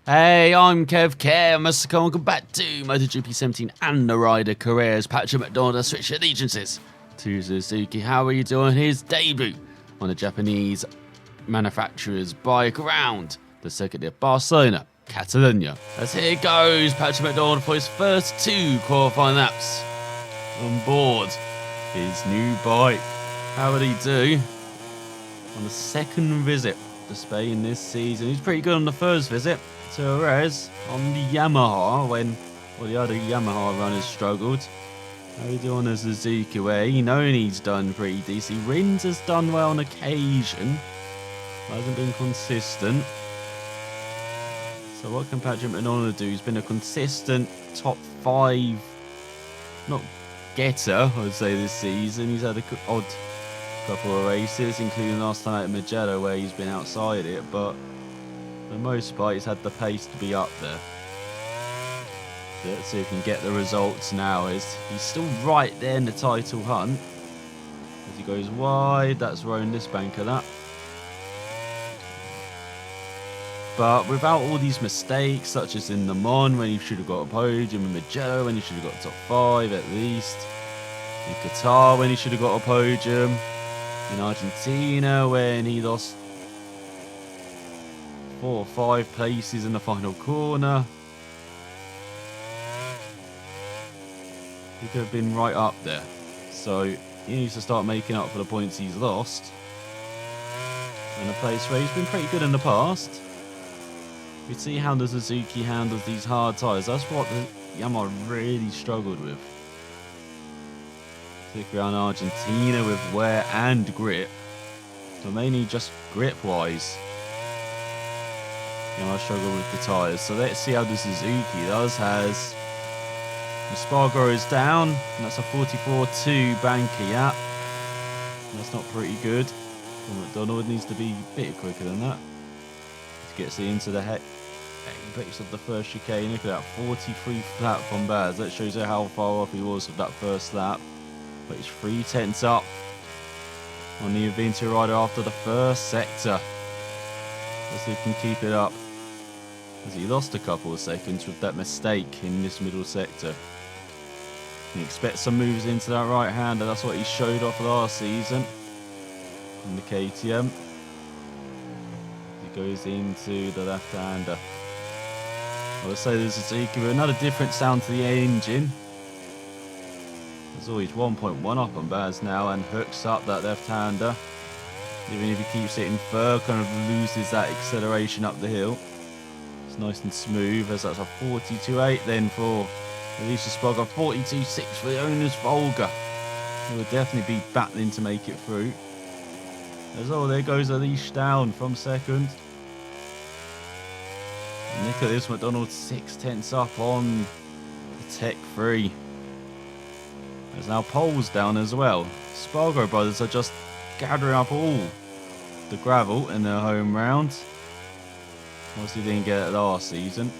Hey, I'm ElusiveKev, Mr. Welcome back to MotoGP 17 and the Rider Careers. Patrick McDonald has switched allegiances to Suzuki. How are you doing? His debut on the Japanese manufacturer's bike around the Circuit de Barcelona-Catalunya. As here goes Patrick McDonald for his first two qualifying laps on board his new bike. How would he do on the second visit to Spain this season? He's pretty good on the first visit to Jerez on the Yamaha when all the other Yamaha runners struggled. How are you doing as Suzuki way? He's done pretty decent. Rins has done well on occasion, hasn't been consistent. So what can Patrick McDonald do? He's been a consistent top 5, not getter, I would say, this season. He's had a odd couple of races, including last time at Mugello where he's been outside it, but for the most part he's had the pace to be up there. So let's see if he can get the results now. He's still right there in the title hunt. As he goes wide, that's Rowan this banker that. But without all these mistakes, such as in Le Mans when he should have got a podium, in Mugello when he should have got top 5 at least, in Qatar when he should have got a podium, in Argentina when he lost 4 or 5 places in the final corner, he could have been right up there. So he needs to start making up for the points he's lost in a place where he's been pretty good in the past. You see how the Suzuki handles these hard tyres. That's what the Yamaha really struggled with, particularly around Argentina with wear and grip, but mainly just grip wise. Yamaha struggled with the tyres. So let's see how the Suzuki does. Has the Spargo is down, and that's a 44.2 banker yap. That's not pretty good. Well, McDonald needs to be a bit quicker than that. He gets it into the apex of the first chicane. Look at that, 43 flat from Baz. That shows you how far off he was with that first lap. But he's 3/10 up on the Avinti rider after the first sector. Let's see if he can keep it up, as he lost a couple of seconds with that mistake in this middle sector. You expect some moves into that right hander. That's what he showed off last season in the KTM. He goes into the left hander. I would say this is another different sound to the engine. There's always 1.1 up on Baz now and hooks up that left hander. Even if he keeps it in third, kind of loses that acceleration up the hill. It's nice and smooth, as that's a 42.8 then for Alicia Spogger, 42.6 for the owner's Volga. He will definitely be battling to make it through. As well, there goes Alicia down from second. And look at this, McDonald 6/10 up on the Tech 3. There's now Poles down as well. Spargo brothers are just gathering up all the gravel in their home round. Obviously didn't get it last season,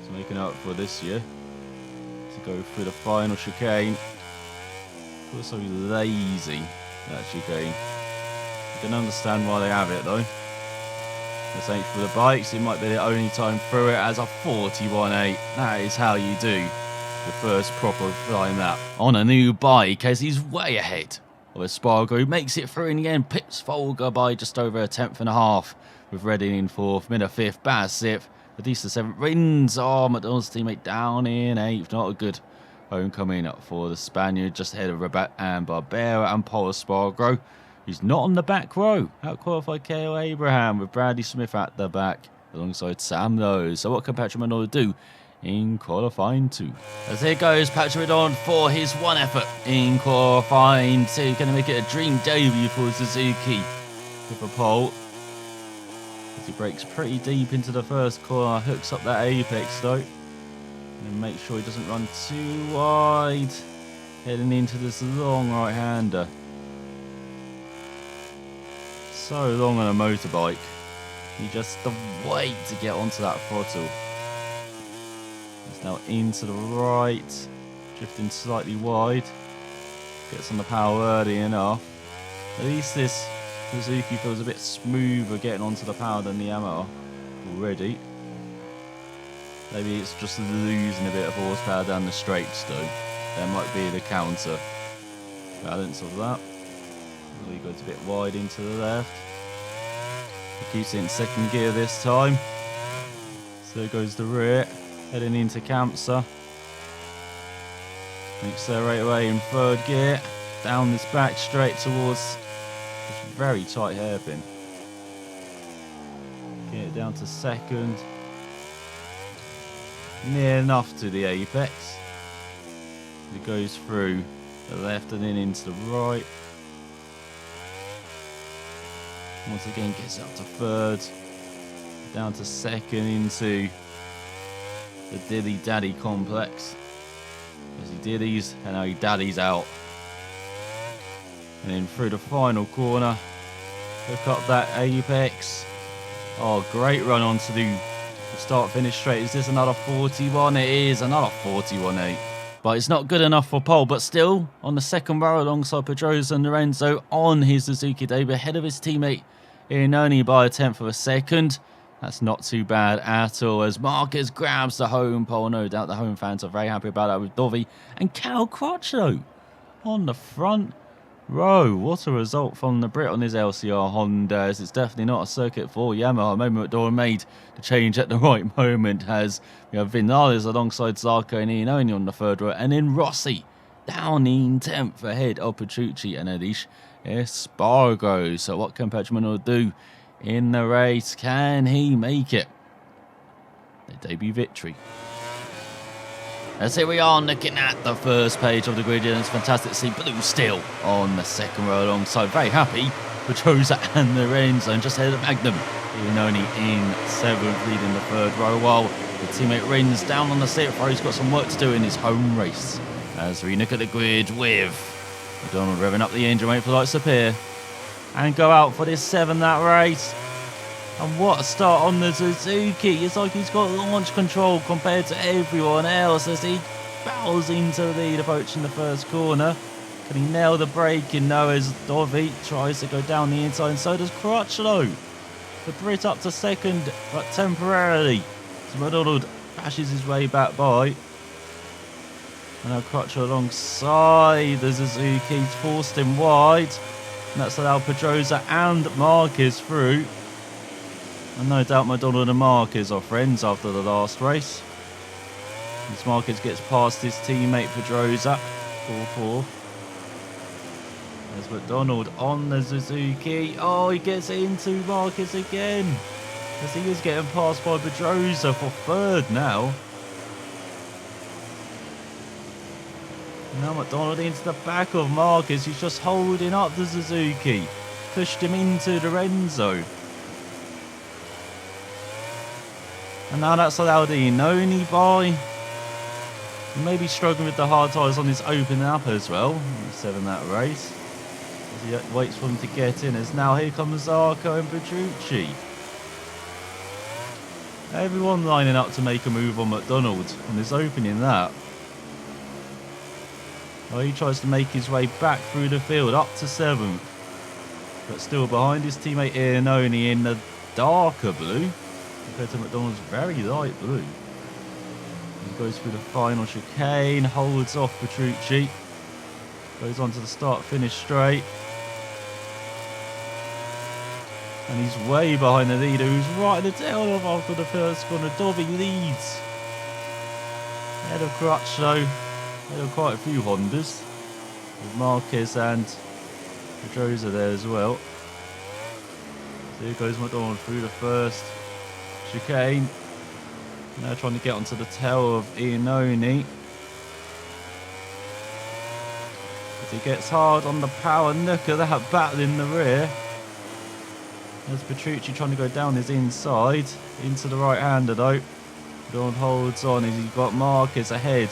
so making up for this year to go through the final chicane. It was so lazy, that chicane. You can understand why they have it though. This ain't for the bikes, it might be the only time through it, as a 41.8. That is how you do the first proper flying lap on a new bike, as he's way ahead of Spargo, who makes it through in the end. Pips Volga by just over a 10.5, with Redding in 4th, Miller 5th, Baz 6th, Batista 7th, Rins, McDonald's teammate down in 8th. Not a good homecoming up for the Spaniard, just ahead of Rabat and Barbera and Paul Spargo, who's not on the back row. Out-qualified KO Abraham with Bradley Smith at the back, alongside Sam Lowe. So what can Patrick McDonald do in qualifying 2? As here goes Patrick McDonald for his one effort in qualifying 2. Going to make it a dream debut for Suzuki with a pole. As he breaks pretty deep into the first corner, hooks up that apex though, and make sure he doesn't run too wide, heading into this long right hander. So long on a motorbike, you just wait to get onto that throttle. It's now into the right, drifting slightly wide, gets on the power early enough. At least this Suzuki feels a bit smoother getting onto the power than the Yamaha already. Maybe it's just losing a bit of horsepower down the straights though. That might be the counter balance of that. He goes a bit wide into the left. He keeps it in second gear this time. So goes the rear, heading into Campsa. Accelerate away in third gear. Down this back straight towards this very tight hairpin. Get it down to second. Near enough to the apex. It goes through the left and then into the right. Once again gets up to third. Down to second into the Dilly Daddy complex. As he diddies and now he daddies out. And then through the final corner. Hook up that apex. Oh, great run onto the start finish straight. Is this another 41? It is another 41.8. But it's not good enough for pole. But still, on the second row alongside Pedrosa and Lorenzo on his Suzuki debut, ahead of his teammate Iannone by a tenth of a second. That's not too bad at all as Marquez grabs the home pole. No doubt the home fans are very happy about that with Dovi and Cal Crutchlow on the front row. What a result from the Brit on his LCR Honda. It's definitely not a circuit for Yamaha. Maybe McDonald made the change at the right moment as we have Vinales alongside Zarco and Iannone on the third row. And then Rossi down in 10th ahead of Petrucci and Adish Espargaro. So what can Petrucci do in the race? Can he make it? The debut victory. As here we are looking at the first page of the grid, and it's fantastic to see Blue still on the second row alongside. Very happy Pedrosa and Lorenzo just ahead of Magnum. Iannone in 7th, leading the third row, while the teammate Rins down on the 6th row. He's got some work to do in his home race. As we look at the grid with McDonald revving up the engine, wait for lights to appear and go out for this 7-lap race. And what a start on the Suzuki. It's like he's got launch control compared to everyone else as he bows into the lead approaching the first corner. Can he nail the braking? No, as Dovi tries to go down the inside, and so does Crutchlow. The Brit up to second, but temporarily. So McDonald bashes his way back by. And now Crutchlow alongside the Suzuki. He's forced him wide. And that's allowed Pedrosa and Marquez through. And no doubt McDonald and Marquez are friends after the last race. As Marquez gets past his teammate Pedrosa. 4-4. There's McDonald on the Suzuki. Oh, he gets into Marquez again. As he is getting passed by Pedrosa for third now. Now McDonald into the back of Marquez. He's just holding up the Suzuki. Pushed him into Lorenzo. And now that's allowed Iannone by. He may be struggling with the hard tyres on his opening up as well. 7-lap race. As he waits for him to get in. As now here comes Zarco and Petrucci. Everyone lining up to make a move on McDonald on his opening lap. Well, he tries to make his way back through the field up to 7th. But still behind his teammate Iannone in the darker blue. Compared to McDonald's very light blue. He goes through the final chicane, holds off Petrucci. Goes on to the start-finish straight. And he's way behind the leader, who's right at the tail of after the first corner. Dovi leads. Ahead of Crutchlow. Ahead of quite a few Hondas. With Marquez and Pedrosa there as well. So here goes McDonald through the first chicane. Now trying to get onto the tail of Iannone. As he gets hard on the power, look at that battle in the rear. There's Petrucci trying to go down his inside. Into the right-hander though. McDonald holds on as he's got Marquez ahead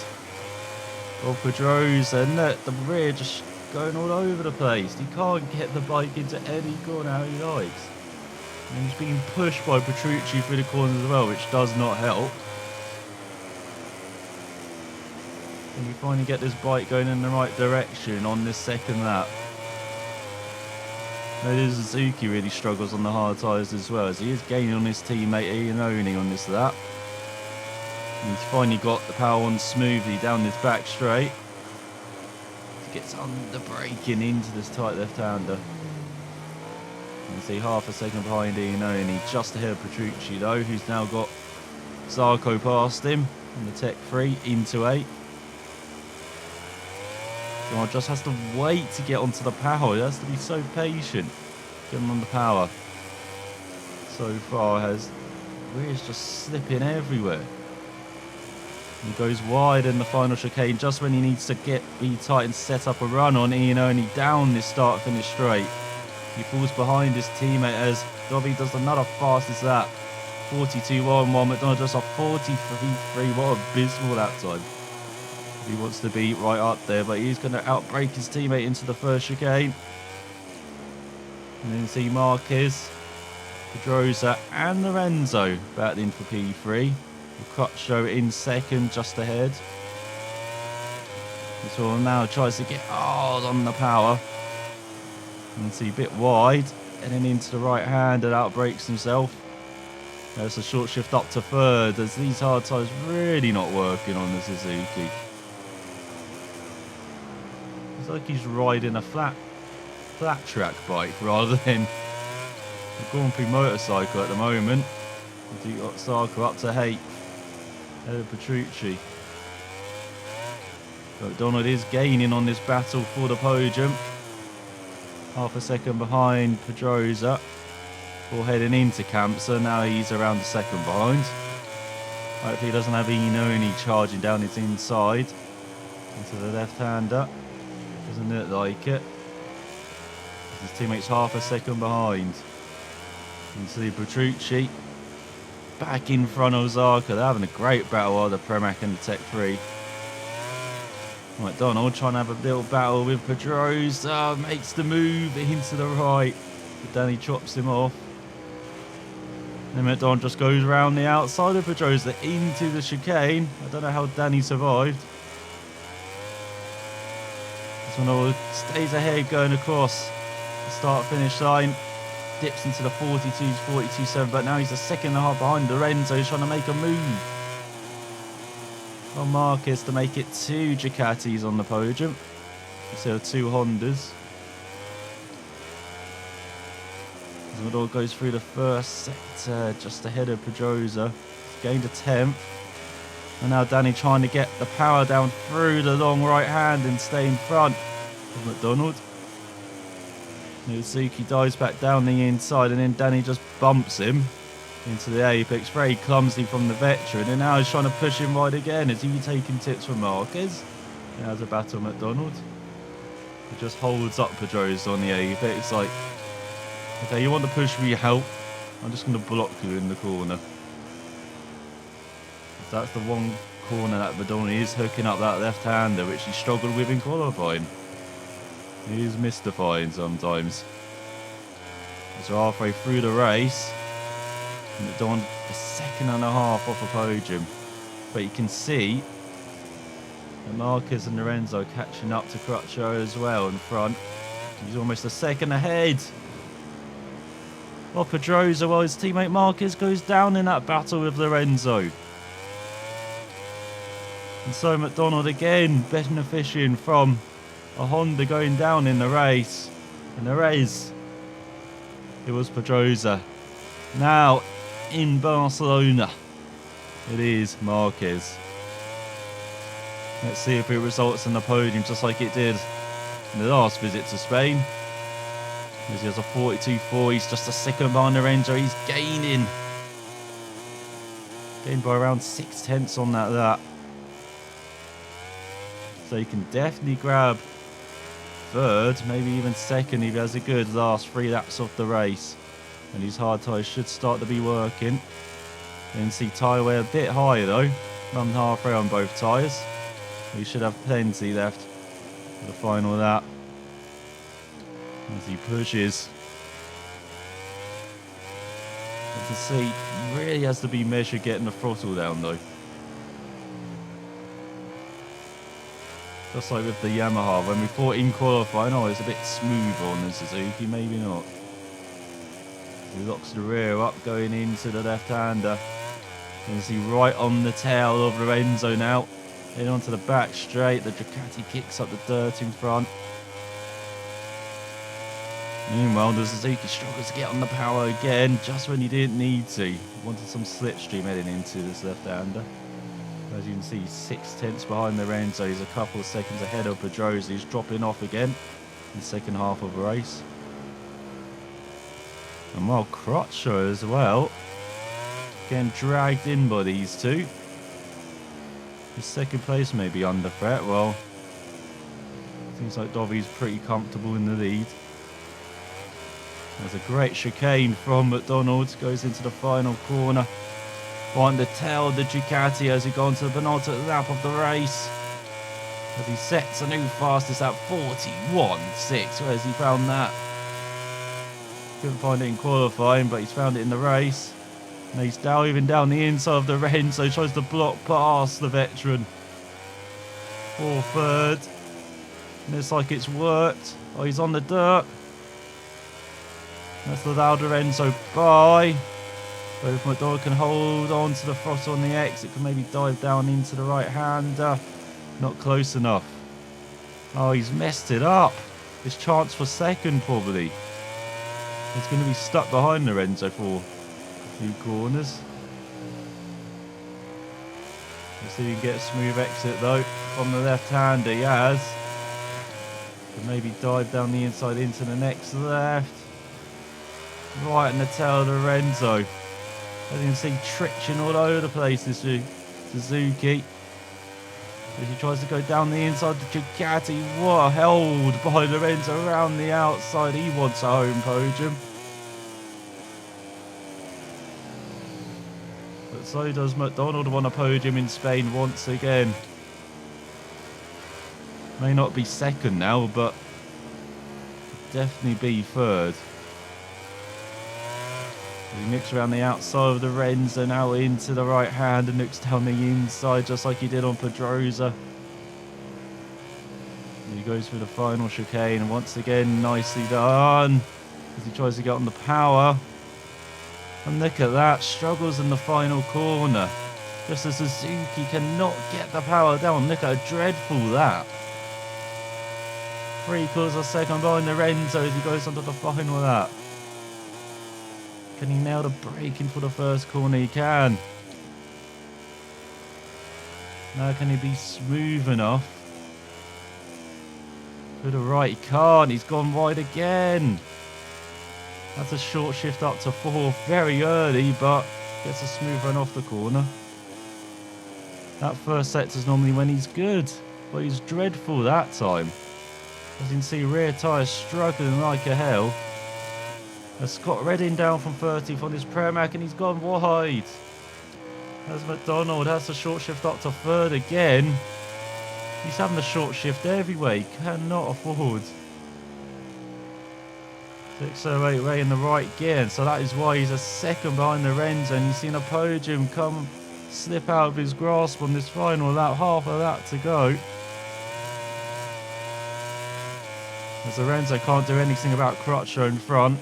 of Pedrosa. And look, the rear just going all over the place. He can't get the bike into any corner how he likes. And he's being pushed by Petrucci through the corners as well, which does not help. Can we finally get this bike going in the right direction on this second lap? Now, Suzuki really struggles on the hard tyres as well, as he is gaining on his teammate Iannone on this lap. And he's finally got the power on smoothly down this back straight. He gets under braking into this tight left-hander. You can see half a second behind Iannone, just ahead of Petrucci though, who's now got Zarco past him on the Tech 3 into 8. So just has to wait to get onto the power. He has to be so patient getting on the power. So far, Rear's just slipping everywhere. He goes wide in the final chicane just when he needs to be tight and set up a run on Iannone down this start-finish straight. He falls behind his teammate as Dobby does another fastest lap. 42.1, while McDonald does a 43.3. What abysmal that time. He wants to be right up there, but he's going to outbrake his teammate into the first chicane. And then see Marquez, Pedrosa and Lorenzo battling for P3. Crutchlow in second, just ahead. This one now tries to get hard on the power. And see a bit wide, and then into the right hand and outbrakes himself. There's a short shift up to third as these hard tyres really not working on the Suzuki. It's like he's riding a flat track bike rather than a Grand Prix motorcycle at the moment. You've got Zarco up to 8th, ahead of Petrucci. McDonald is gaining on this battle for the podium. Half a second behind Pedrosa. Before heading into camp, so now he's around the second behind. Hopefully he doesn't have Iannone charging down his inside into the left-hander. Doesn't look like it. His teammate's half a second behind. You can see Petrucci back in front of Zarco. They're having a great battle of the Premac and the Tech 3. McDonald trying to have a little battle with Pedrosa. Makes the move into the right. But Danny chops him off. Then McDonald just goes around the outside of Pedrosa into the chicane. I don't know how Danny survived. This one stays ahead going across the start-finish line. Dips into the 42s, 42.7, but now he's a second and a half behind Lorenzo. He's trying to make a move. On Marquez to make it 2 Ducatis on the podium instead of 2 Hondas. Mador goes through the first sector just ahead of Pedrosa. He's gained a 10th. And now Danny trying to get the power down through the long right hand and stay in front of McDonald. Suzuki dives back down the inside and then Danny just bumps him into the apex very clumsily from the veteran, and now he's trying to push him wide again. Is he taking tips from Marquez? He has a battle McDonald. He just holds up Pedrosa on the apex like, okay, you want to push me out? I'm just going to block you in the corner. That's the one corner that McDonald is hooking up that left-hander, which he struggled with in qualifying. He is mystifying sometimes. So halfway through the race, McDonald a second and a half off a podium. But you can see that Marquez and Lorenzo catching up to Crutchlow as well in front. He's almost a second ahead. Well, Pedrosa, while his teammate Marquez goes down in that battle with Lorenzo. And so McDonald again benefiting from a Honda going down in the race. In the race, it was Pedrosa. Now in Barcelona, it is Marquez. Let's see if it results in the podium just like it did in the last visit to Spain. He has a 42.4. He's just a second behind Lorenzo. He's gaining. Gained by around 0.6 on that lap. So he can definitely grab third, maybe even second if he has a good last 3 laps of the race. And his hard tyres should start to be working. Then see tyre wear a bit higher though. Run halfway on both tyres. He should have plenty left for the final lap. As he pushes. As the seat really has to be measured getting the throttle down though. Just like with the Yamaha, when we thought in qualifying, oh, it's a bit smoother on the Suzuki, maybe not. He locks the rear up going into the left-hander. You can see right on the tail of Lorenzo now. Heading onto the back straight. The Ducati kicks up the dirt in front. Meanwhile, the Suzuki struggles to get on the power again, just when he didn't need to. He wanted some slipstream heading into this left-hander. As you can see, 6/10 behind Lorenzo. He's a couple of seconds ahead of Pedrosa, who's dropping off again in the second half of the race. And while Crutcher as well, getting dragged in by these two. His second place may be under threat. Well, seems like Dovi's pretty comfortable in the lead. There's a great chicane from McDonald. Goes into the final corner. On the tail of the Ducati as he goes into the penultimate lap of the race. As he sets a new fastest at 41.6. Where's he found that? Couldn't find it in qualifying, but he's found it in the race. And he's diving down the inside of the Lorenzo. Tries to block past the veteran. For third. And it's like it's worked. Oh, he's on the dirt. That's allowed Lorenzo by. But if McDonald can hold on to the throttle on the exit, can maybe dive down into the right-hander. Not close enough. Oh, he's messed it up. His chance for second, probably. He's going to be stuck behind Lorenzo for a few corners. Let's see if he can get a smooth exit, though, from the left-hander. He has. Can maybe dive down the inside into the next left. Right in the tail of Lorenzo. As you can see, triching all over the place, this Suzuki. As he tries to go down the inside, the Ducati, what held by Lorenzo around the outside. He wants a home podium. But so does McDonald want a podium in Spain once again. May not be second now, but definitely be third. He nicks around the outside of the Lorenzo, now into the right hand and nicks down the inside just like he did on Pedrosa. And he goes through the final chicane and once again nicely done as he tries to get on the power. And look at that, struggles in the final corner. Just as Suzuki cannot get the power down. Look at how dreadful that. 3/4 of a second behind Lorenzo as he goes onto the final lap. Can he nail the braking for the first corner? He can. Now can he be smooth enough? To the right, he can't. He's gone wide again. That's a short shift up to fourth very early, but gets a smooth run off the corner. That first sector's normally when he's good, but he's dreadful that time. As you can see, rear tyres struggling like a hell. As Scott Redding down from 30th on his Pramac and he's gone wide. As McDonald has a short shift up to third again. He's having a short shift everywhere. He cannot afford to accelerate way in the right gear. And so that is why he's a second behind Lorenzo. And you've seen a podium come slip out of his grasp on this final lap. Half a lap to go. As Lorenzo can't do anything about Crutcher in front.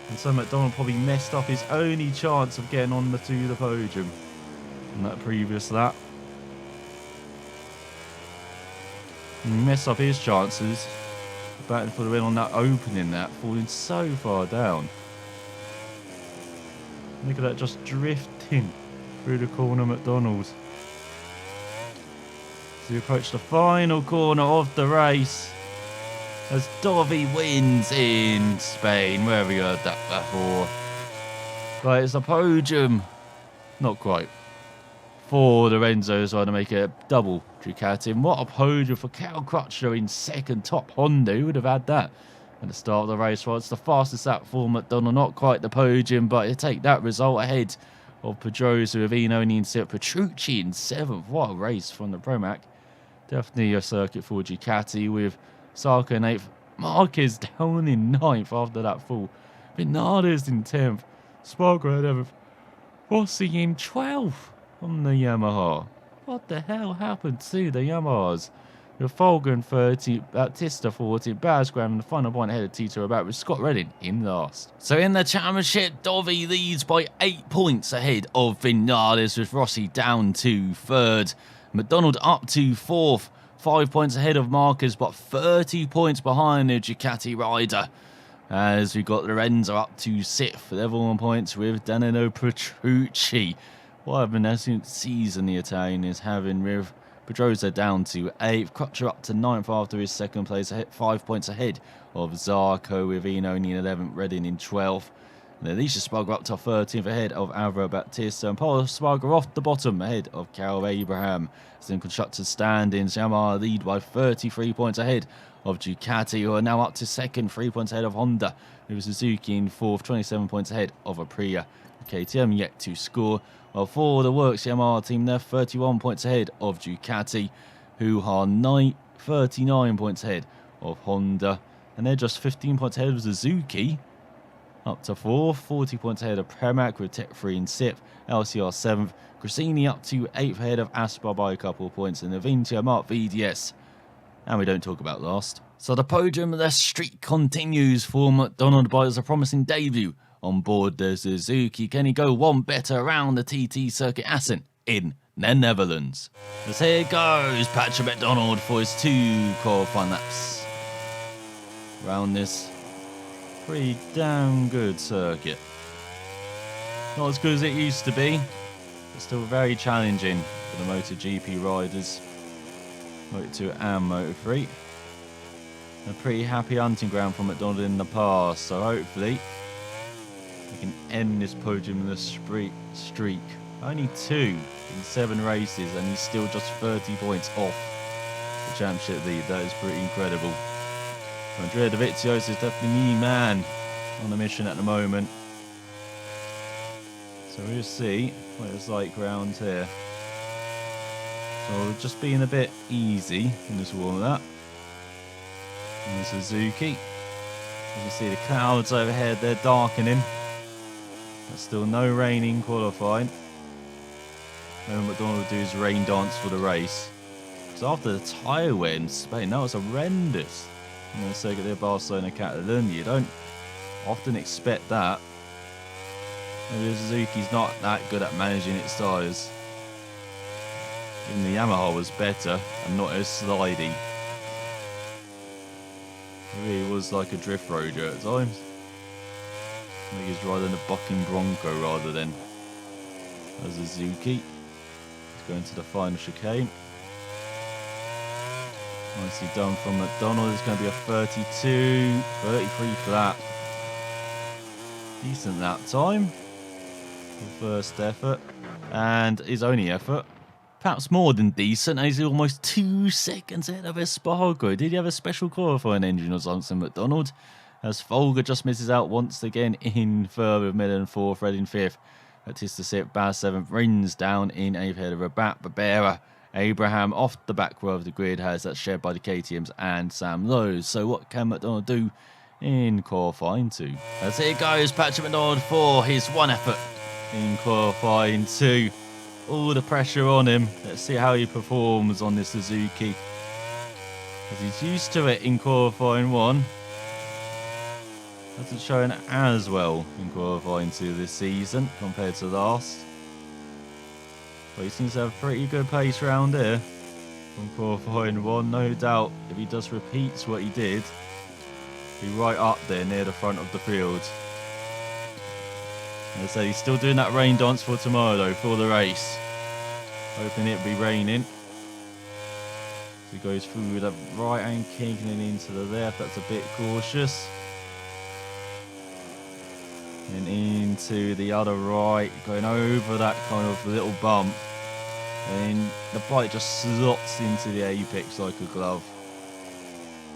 And so McDonald probably messed up his only chance of getting on to the podium in that previous lap. And he messed up his chances batting for the win on that opening lap, falling so far down. Look at that, just drifting through the corner, McDonald. So we approach the final corner of the race. As Dovi wins in Spain. Where have we heard that before? But it's a podium. Not quite. For Lorenzo as well to make it a double Ducati. And what a podium for Cal Crutcher in second. Top Honda. Who would have had that at the start of the race? Well, it's the fastest lap for McDonald. Not quite the podium, but he'll take that result ahead of Pedrosa with Eno in 6th. Petrucci in 7th. What a race from the Pramac. Definitely a circuit for Ducati with Sarko in 8th. Marquez down in 9th after that fall. Bernardes in 10th. Spargo in 11th. Rossi in 12th on the Yamaha. What the hell happened to the Yamahas? with Folger in 30, Bautista 40, Basgram in the final point ahead of Tito about with Scott Redding in last. So in the championship, Dovi leads by 8 points ahead of Vinales, with Rossi down to third. McDonald up to fourth, 5 points ahead of Marquez, but 30 points behind the Ducati rider. As we got Lorenzo up to 6th, level 1 points with Danilo Petrucci. What a beneficent season the Italian is having, with Pedrosa down to 8th, Crutcher up to 9th after his second place, 5 points ahead of Zarco, with Ian only in 11th, Redding in 12th. And Alicia Sparger up to 13th ahead of Alvaro Bautista, and Paulo Sparger off the bottom ahead of Carol Abraham. As in constructors standings, Yamaha lead by 33 points ahead of Ducati, who are now up to second, 3 points ahead of Honda, with Suzuki in fourth, 27 points ahead of Aprilia. KTM yet to score, while for the Works Yamaha team, they're 31 points ahead of Ducati, who are 39 points ahead of Honda, and they're just 15 points ahead of Suzuki, up to 4th, 40 points ahead of Pramac, with Tech 3 in 6th, LCR 7th, Grassini up to 8th ahead of Aspar by a couple of points, and Avintia Mark VDS. And we don't talk about last. So the podium, the streak continues for McDonald by a promising debut on board the Suzuki. Can he go one better around the TT Circuit Assen in the Netherlands? As here goes Patrick McDonald for his 2 qualifying laps around this pretty damn good circuit. Not as good as it used to be, but still very challenging for the MotoGP riders. Moto2 and Moto3. A pretty happy hunting ground for McDonald in the past, so hopefully we can end this podium in the streak. Only 2 in 7 races, and he's still just 30 points off the championship lead. That is pretty incredible. Andrea Dovizioso is definitely the man on the mission at the moment. So we'll see what it's like round here. So just being a bit easy in this warm-up. And the Suzuki. You can see the clouds overhead, they're darkening. There's still no rain in qualifying. Then McDonald will do his rain dance for the race. So after the tyre wear in Spain, that was horrendous. On the Circuit de Barcelona-Catalunya, you don't often expect that. Maybe Suzuki's not that good at managing its tyres. Even the Yamaha was better and not as slidey. It really was like a drift roader at times. I think he's riding a bucking Bronco rather than a Suzuki. He's going to the final chicane. Nicely done from McDonald. It's going to be a 33 flat. Decent lap time for first effort. And his only effort. Perhaps more than decent. He's almost 2 seconds ahead of Espargaro. Did he have a special qualifying engine or something, McDonald? As Folger just misses out once again in third, with Miller in 4th, Redding 5th. Bautista 6th, Baz 7th, Rins down in 8th ahead of Rabat, Barbera. Abraham off the back row of the grid has that shared by the KTMs and Sam Lowe. So what can McDonald do in qualifying 2? As here goes Patrick McDonald for his 1 effort in qualifying 2. All the pressure on him. Let's see how he performs on this Suzuki, as he's used to it in qualifying 1. Hasn't shown as well in qualifying 2 this season compared to last. But he seems to have pretty good pace round here from qualifying 1. No doubt if he just repeats what he did, he'll be right up there near the front of the field. As I said, he's still doing that rain dance for tomorrow though, for the race. Hoping it'll be raining. So he goes through the right and kicking it into the left. That's a bit cautious. And into the other right, going over that kind of little bump. And the bike just slots into the apex like a glove.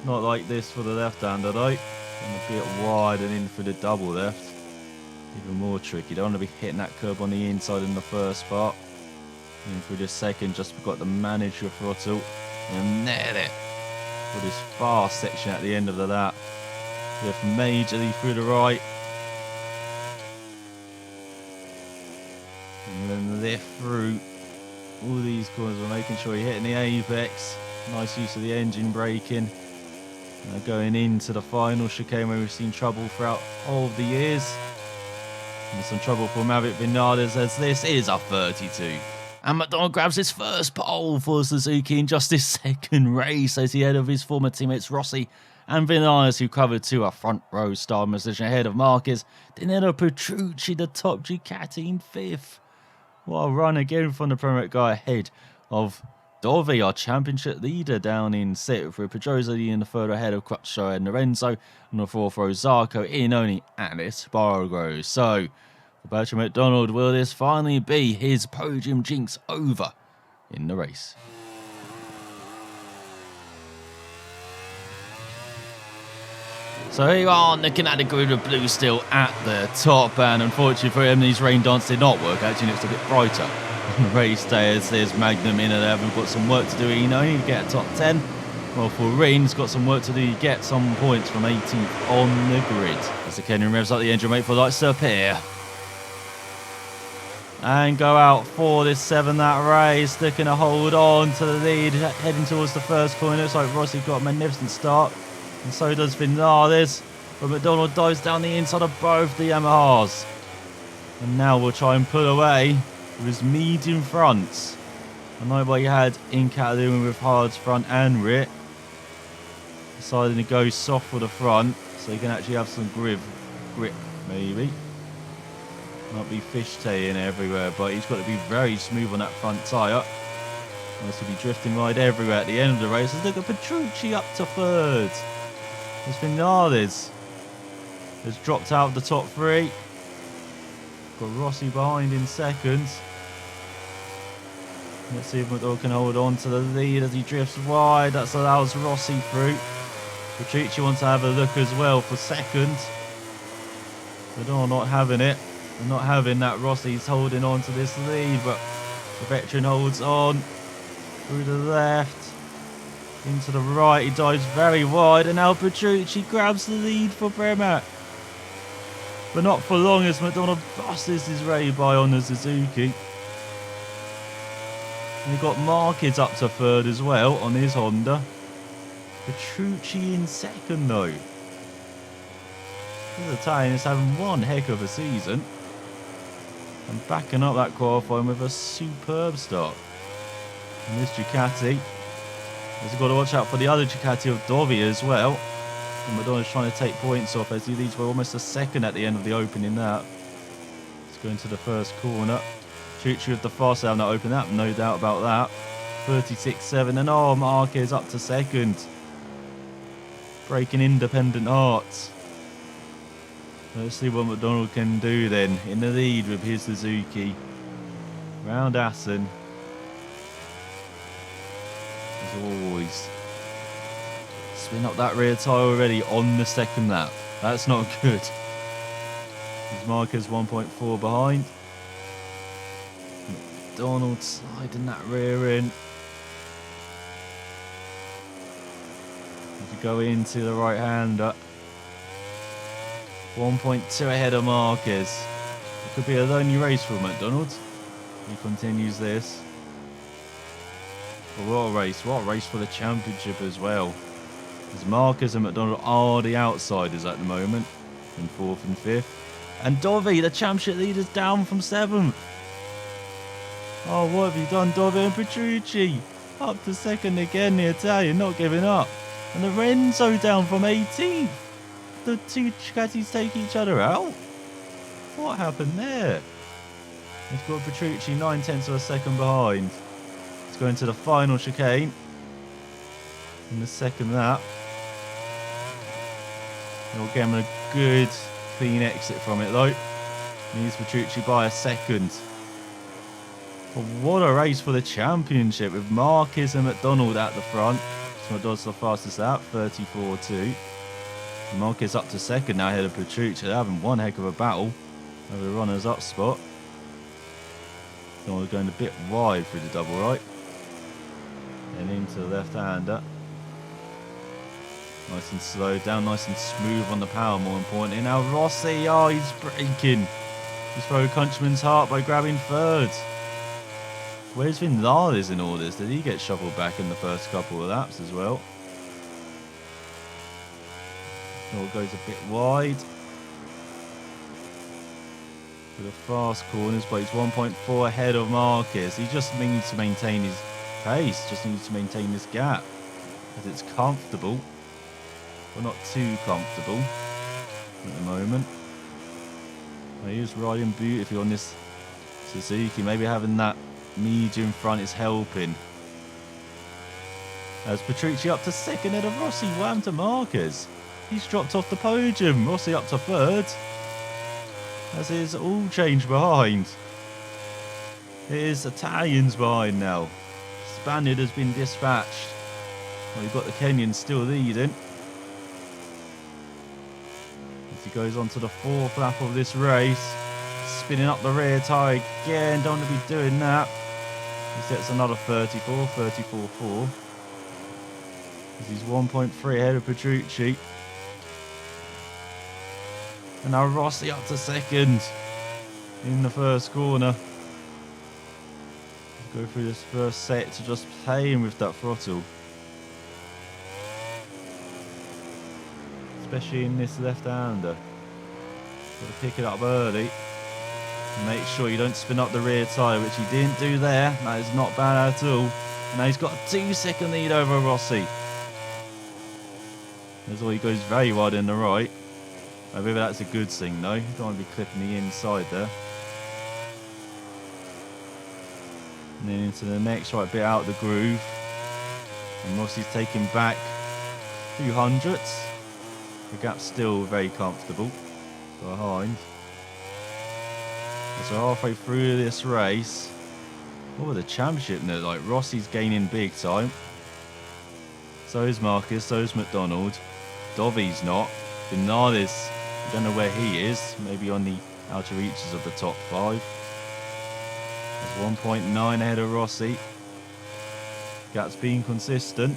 Not like this for the left-hander though. And a bit wide and in for the double left. Even more tricky. Don't want to be hitting that curb on the inside in the first part. In through the second, just forgot to manage your throttle. And nailed it. For this fast section at the end of the lap. Lift majorly through the right. And then lift through all these corners. We're making sure you're hitting the apex. Nice use of the engine braking. Going into the final chicane where we've seen trouble throughout all of the years. And some trouble for Maverick Vinales as this is a 32. And McDonald grabs his first pole for Suzuki in just his second race as he ahead of his former teammates Rossi and Vinales, who covered to a front row start position ahead of Marquez. Danilo Petrucci, the top Ducati, in 5th. What a run again from the Premier guy ahead of Dovi, our championship leader, down in 6th, with Pedrosa in the 3rd ahead of Crutchlow and Lorenzo, and the 4th row Zarco, Iannone and Espargaro. So, for Bertrand McDonald, will this finally be his podium jinx over in the race? So here you are, looking at the grid of blue still at the top, and unfortunately for him, these rain dance did not work. Actually, it's a bit brighter on the race day as there's Magnum in at 11th. Got some work to do, you know, you get a top 10. Well, for Reen's got some work to do, you get some points from 18th on the grid. As the Kenyan revs up the engine, wait for lights to appear. And go out for this 7 lap race, looking to hold on to the lead, heading towards the first corner. Looks like Rossi got a magnificent start. And so does Vinales, but McDonald dives down the inside of both the Yamahas. And now we'll try and pull away with his medium fronts. I know what he had in Catalunya with hards front and rear. Deciding to go soft for the front so he can actually have some grip maybe. Not be fishtailing everywhere, but he's got to be very smooth on that front tyre. Else he'll be drifting right everywhere at the end of the race. Let's look at Petrucci up to 3rd. As Vinales has dropped out of the top 3. Got Rossi behind in 2nd. Let's see if McDonald can hold on to the lead as he drifts wide. That allows Rossi through. Petrucci wants to have a look as well for 2nd. McDonald not having it. And not having that. Rossi's holding on to this lead, but the veteran holds on through the left. Into the right, he dives very wide, and now Petrucci grabs the lead for Premac. But not for long as McDonald busts his ray by on the Suzuki. And you've got Marquez up to 3rd as well on his Honda. Petrucci in 2nd though. The Italian is having one heck of a season. And backing up that qualifying with a superb start. And this Ducati has got to watch out for the other Ducati of Dovi as well. And Madonna's trying to take points off as he leads for almost a second at the end of the opening that. Let's go into the first corner. Chuchu with the fast down that open up, no doubt about that. 36.7 and oh, Marquez up to 2nd. Breaking independent hearts. Let's see what McDonald can do then in the lead with his Suzuki. Round Assen. As always. Spin up that rear tyre already on the 2nd lap. That's not good. His Marquez 1.4 behind. McDonald sliding that rear in. As you go into the right hander. 1.2 ahead of Marquez. It could be a lonely race for McDonald. He continues this. But what a race. What a race for the championship as well. As Marquez and McDonald are the outsiders at the moment. In 4th and 5th. And Dovi, the championship leader's down from 7th. Oh, what have you done, Dovi and Petrucci? Up to 2nd again, the Italian, not giving up. And Lorenzo down from 18th. The two Ducatis take each other out? What happened there? It's got Petrucci 9/10 of a second behind. Let's go into the final chicane. In the 2nd lap. He'll get him a good clean exit from it though. Needs Petrucci by a 2nd. But what a race for the championship with Marquez and McDonald at the front. So McDonald's the fastest lap, 34.2. Marquez up to 2nd now ahead of Petrucci. They're having one heck of a battle over the runners up spot. We're going a bit wide through the double right. And into the left hander. Nice and slow down, nice and smooth on the power, more importantly. Now Rossi, oh, he's breaking his fellow countryman's heart by grabbing 3rd. Where's Vinales in all this? Did he get shuffled back in the first couple of laps as well? It goes a bit wide. For the fast corners, but he's 1.4 ahead of Marquez. He just needs to maintain his pace, just needs to maintain this gap. Because it's comfortable. Well, not too comfortable at the moment. He is riding beautifully on this Suzuki. Maybe having that medium front is helping. As Petrucci up to second ahead of Rossi. What happened to Marquez? He's dropped off the podium. Rossi up to third. As is all change behind. It is Italians behind now. Spaniard has been dispatched. Well, you've got the Kenyan still leading. As he goes on to the fourth lap of this race. Spinning up the rear tyre again. Don't want to be doing that. He sets another 34.4. As he's 1.3 ahead of Petrucci. And now Rossi up to second in the first corner. Go through this first set to just playing with that throttle. Especially in this left-hander. Got to pick it up early. Make sure you don't spin up the rear tyre, which he didn't do there. That is not bad at all. And now he's got a 2-second lead over Rossi. As well, he goes very wide in the right. Maybe that's a good thing though. You don't want to be clipping the inside there. And then into the next right bit out of the groove. And Rossi's taking back 2 hundredths. The gap's still very comfortable behind. So halfway through this race. What would the championship look like? Rossi's gaining big time. So is Marquez, so is McDonald. Dovi's not. Vinales, I don't know where he is. Maybe on the outer reaches of the top 5. There's 1.9 ahead of Rossi. Gap's being consistent.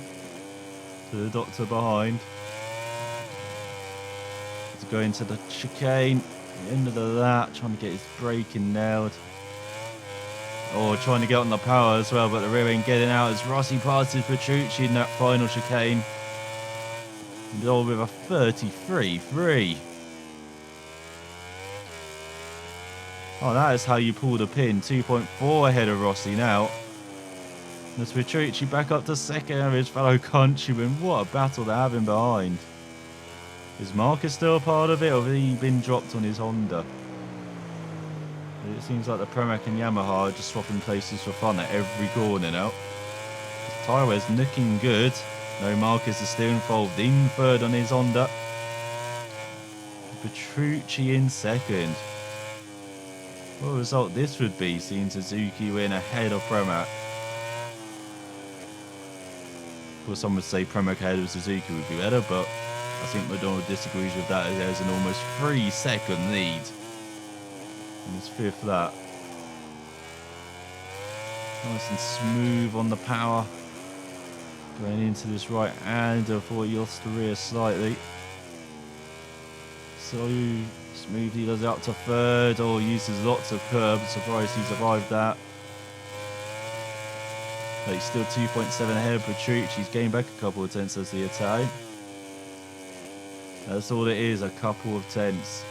To the doctor behind. To go into the chicane. The end of the lap, trying to get his braking nailed. Or trying to get on the power as well, but the rear ain't getting out as Rossi passes Petrucci in that final chicane. And all with a 33.3. Oh, that is how you pull the pin. 2.4 ahead of Rossi now. There's Petrucci back up to second of his fellow countryman. What a battle they're having behind. Is Marquez still a part of it, or has he been dropped on his Honda? It seems like the Pramac and Yamaha are just swapping places for fun at every corner now. His tyre wear's looking good. No, Marquez is still involved in third on his Honda. Petrucci in second. What a result this would be, seeing Suzuki win ahead of Pramac. Of course, some would say Pramac ahead of Suzuki would be better, but I think McDonald disagrees with that, as there's an almost 3-second lead in his fifth lap. Nice and smooth on the power. Going into this right hander before he lost the rear slightly. So smoothly does it up to third, or uses lots of curb. Surprised he survived that. But he's still 2.7 ahead of Petrucci. He's gained back a couple of tenths as the Italian. That's all it is, a couple of tenths.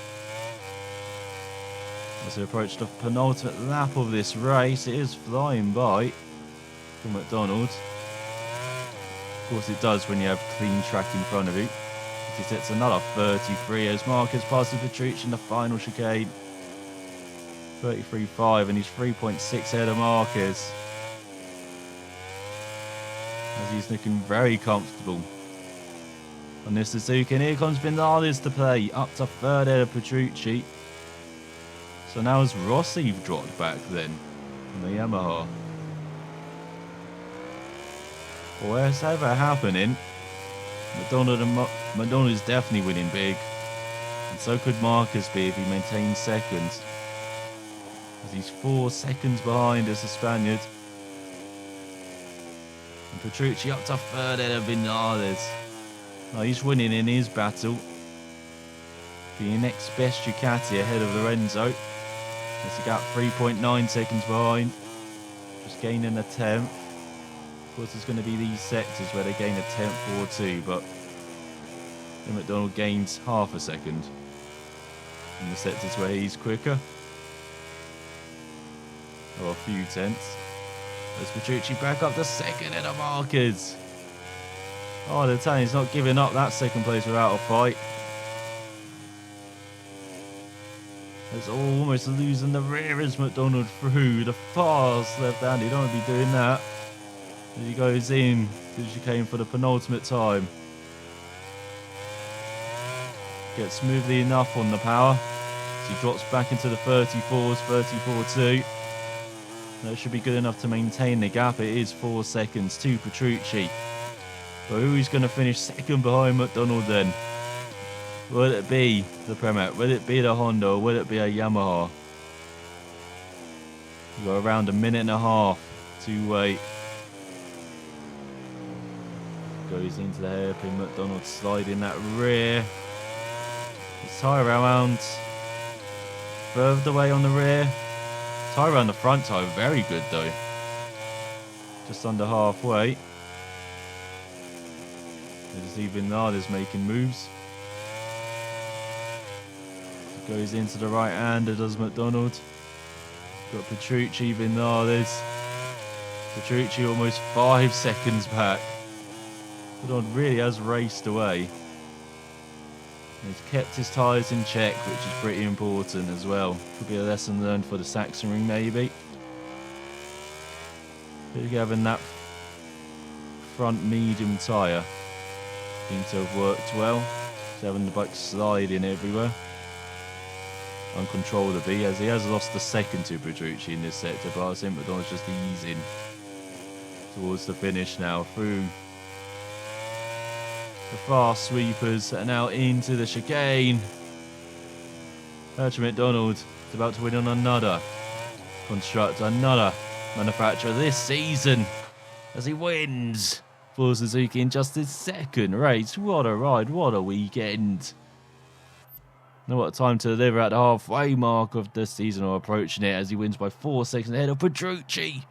As we approach the penultimate lap of this race, it is flying by for McDonald. Of course it does when you have clean track in front of you. He sets another 33 as Marquez passes Petrucci in the final chicane. 33.5, and he's 3.6 ahead of Marquez. As he's looking very comfortable on this Suzuki. And here comes Vinales to play, up to third ahead of Petrucci. So now has Rossi dropped back then on the Yamaha? Whatever happening, McDonald is definitely winning big. And so could Marquez be if he maintains second. As he's 4 seconds behind as the Spaniard. And Petrucci up to third ahead of Vinales. Oh, he's winning in his battle. The next best Ducati ahead of Lorenzo. As he got 3.9 seconds behind. just gaining a tenth. Of course, there's going to be these sectors where they gain a tenth or two, but then McDonald gains half a second in the sectors where he's quicker. Or a few tenths. As Petrucci back up to second in the markers. Oh, the Italian's not giving up that second place without a fight. It's almost losing the rear as McDonald through the fast left hand. You don't want to be doing that. As he goes in to the chicane for the penultimate time. Gets smoothly enough on the power. As he drops back into the 34s, 34.2. That should be good enough to maintain the gap. It is 4 seconds to Petrucci. But who is going to finish second behind McDonald then? Will it be the Premac? Will it be the Honda? Or will it be a Yamaha? We've got around a minute and a half to wait. Goes into the hairpin. McDonald sliding that rear. His tyre around further away on the rear. Tyre around the front tyre, very good though. Just under halfway. ElusiveKev is making moves. Goes into the right hander, does McDonald. Got Petrucci, Vinales. Petrucci almost 5 seconds back. McDonald really has raced away. He's kept his tyres in check, which is pretty important as well. Could be a lesson learned for the Sachsenring, maybe. Having that front medium tyre seems to have worked well. He's having the bike sliding everywhere. Uncontrollably, as he has lost the second to Petrucci in this sector, but I think McDonald's just easing towards the finish now through the fast sweepers and now into the chicane. Patrick McDonald is about to win on another constructor, another manufacturer this season as he wins for Suzuki in just his second race. What a ride, what a weekend. Now what a time to deliver at the halfway mark of the season, or approaching it, as he wins by 4 seconds ahead of Petrucci.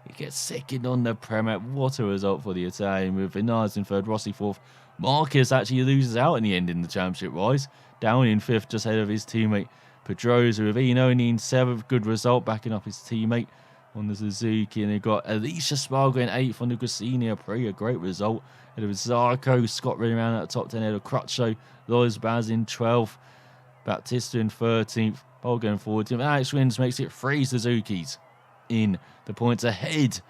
He gets second on the Premac. What a result for the Italian, with Vinales in third, Rossi fourth. Marquez actually loses out in the end in the championship wise, down in fifth just ahead of his teammate Pedrosa, with Iannone in seventh. Good result, backing up his teammate on the Suzuki. And they've got Alicia Spargo in eighth on the Grassini Apri, a great result. Ahead of Zarco, Scott running around at the top 10 ahead of Crutcho, Lois Baz in 12th, Battista in 13th, Polga in 14th. Alex Wins makes it 3 Suzukis in the points ahead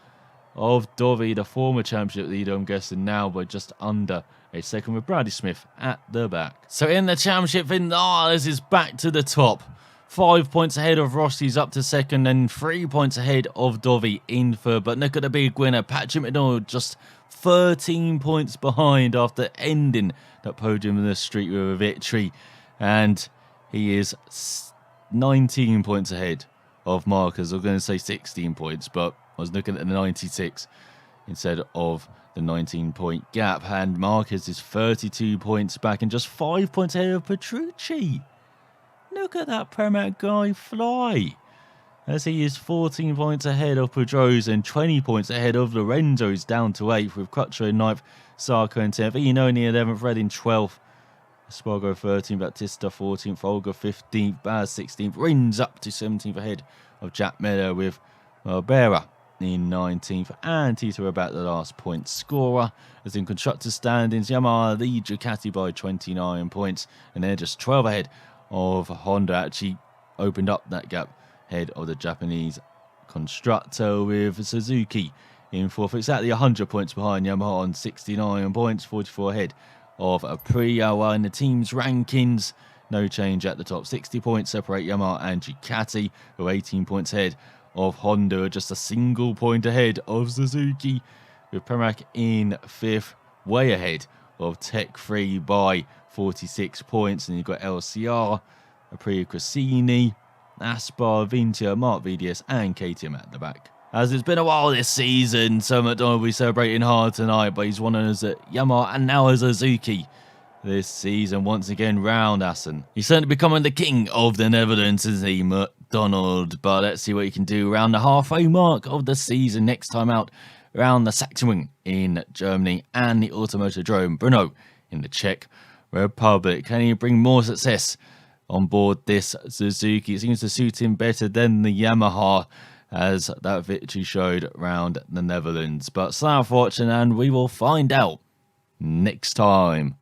of Dovi, the former championship leader, I'm guessing now by just under a second, with Bradley Smith at the back. So in the championship, Vinales is back to the top. 5 points ahead of Rossi's up to second, and 3 points ahead of Dovi in third. But look at the big winner, Patrick McDonald, just 13 points behind after ending that podium in the street with a victory. And he is 19 points ahead of Marquez. I was going to say 16 points, but I was looking at the 96 instead of the 19-point gap. And Marquez is 32 points back and just 5 points ahead of Petrucci. Look at that Premac guy fly, as he is 14 points ahead of Pedrosa and 20 points ahead of Lorenzo. He's down to 8th, with Crutcho in 9th, Sarko in 10th, Iannone 11th, Red in 12th, Spargo 13th, Battista 14th, Olga 15th, Baz 16th, Rins up to 17th ahead of Jack Miller, with Barbera in 19th, and Tito about the last point scorer. As in constructor standings, Yamaha lead Ducati by 29 points, and they're just 12 ahead of Honda. Actually opened up that gap ahead of the Japanese constructor, with Suzuki in 4th, exactly 100 points behind Yamaha on 69 points, 44 ahead of Aprilia. While in the team's rankings, no change at the top. 60 points separate Yamaha and Ducati, who are 18 points ahead of Honda, just a single point ahead of Suzuki, with Premac in 5th, way ahead of Tech 3 by 46 points. And you've got LCR, Aprilia Cressini, Aspar, Vintia, Mark VDS and KTM at the back. As it's been a while this season, so McDonald will be celebrating hard tonight, but he's won us at Yamaha and now as Suzuki this season once again round Assen. He's certainly becoming the king of the Netherlands, isn't he, McDonald? McDonald. But let's see what he can do around the halfway mark of the season next time out around the Sachsenring in Germany and the Automotodrome Brno in the Czech Republic. Can he bring more success on board this Suzuki? It seems to suit him better than the Yamaha, as that victory showed around the Netherlands. But sign off for watching, and we will find out next time.